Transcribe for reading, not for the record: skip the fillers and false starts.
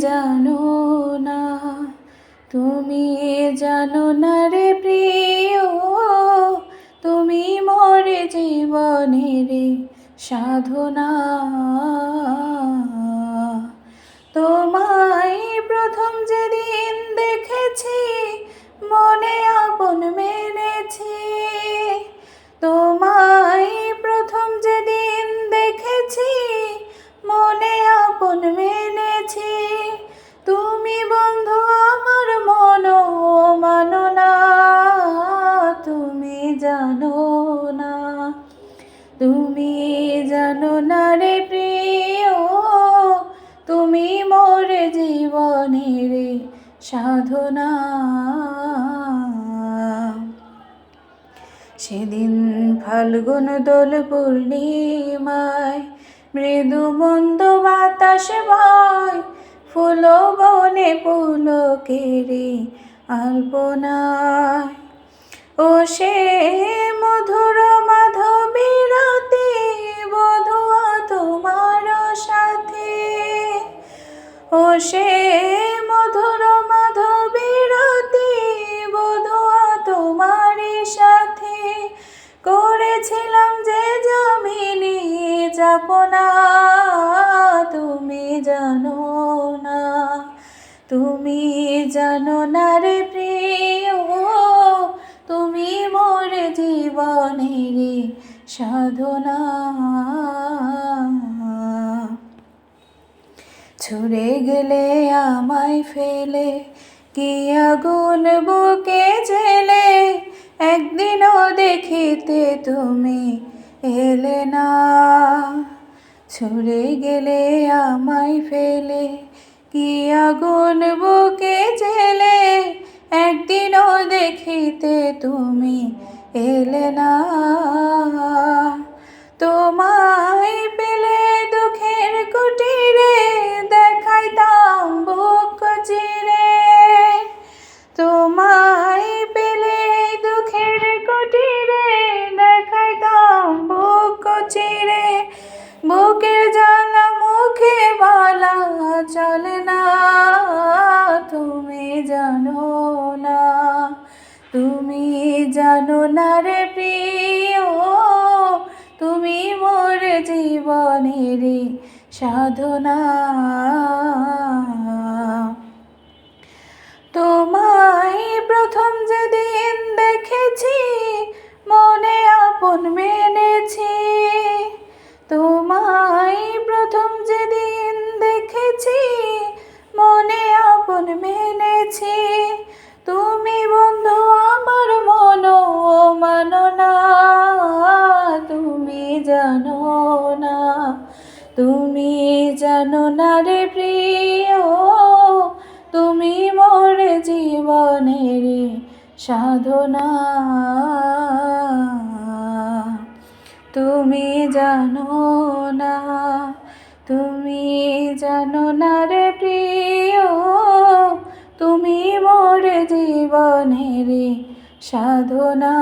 জানো না, তুমি জানো না রে প্রিয়, তুমি মোর জীবনের সাধনা। তোমায় প্রথম যেদিন দেখেছি, মনে আপন মেনেছি। তোমায় প্রথম যেদিন দেখেছি, মনে আপন মেনেছি। তুমি বন্ধু আমার মন মানো না, তুমি জানো না, তুমি জানো না রে প্রিয়, তুমি মোর জীবনের সাধনা। সেদিন ফাল্গুন দোল পূর্ণিমায়, মৃদু মন্দ বাতাস বয়, ফুল বনে পুলকের আলপনায়। ও সে মধুর মাধবী রাতে, বধুয়া তোমার সাথে। ও সে মধুর মাধবী রাতে, বধুয়া তোমার সাথে। করেছিলাম যে যামিনী যাপনা, তুমি জানো না, তুমি জানো না রে প্রিয়, তুমি মোর জীবনের সাধনা। ছুড়ে গেলে আমায় ফেলে, কি আগুন বুকে জেলে, একদিনও দেখিতে তুমি এলে না। ছুড়ে গেলে আমায় ফেলে, কি আগুন বুকে জেলে, একদিনও দেখিতে তুমি এলে না। তোমায় পেলে দুঃখের কুটিরে, দেখাইতাম বুক চিরে। তোমায় পেলে দুঃখের কুটিরে, দেখাইতাম বুক চিরে। বুকের জ্বালা মুখে বলা চলে না, তুমি জানো না, তুমি জানো না রে প্রিয়, তুমি মোর জীবনের সাধনা। তোমায় প্রথম যেদিন দেখেছি, মনে আপন মেনেছি। তোমায় প্রথম যেদিন দেখেছি, মনে আপন মেনেছি। তুমি বন্ধু আমার মন মানো না, তুমি জানো না, তুমি জানো না রে প্রিয়, তুমি মোর জীবনের সাধনা। তুমি জানো না, তুমি জানো না রে প্রিয়, তুমি মোর জীবনের সাধনা।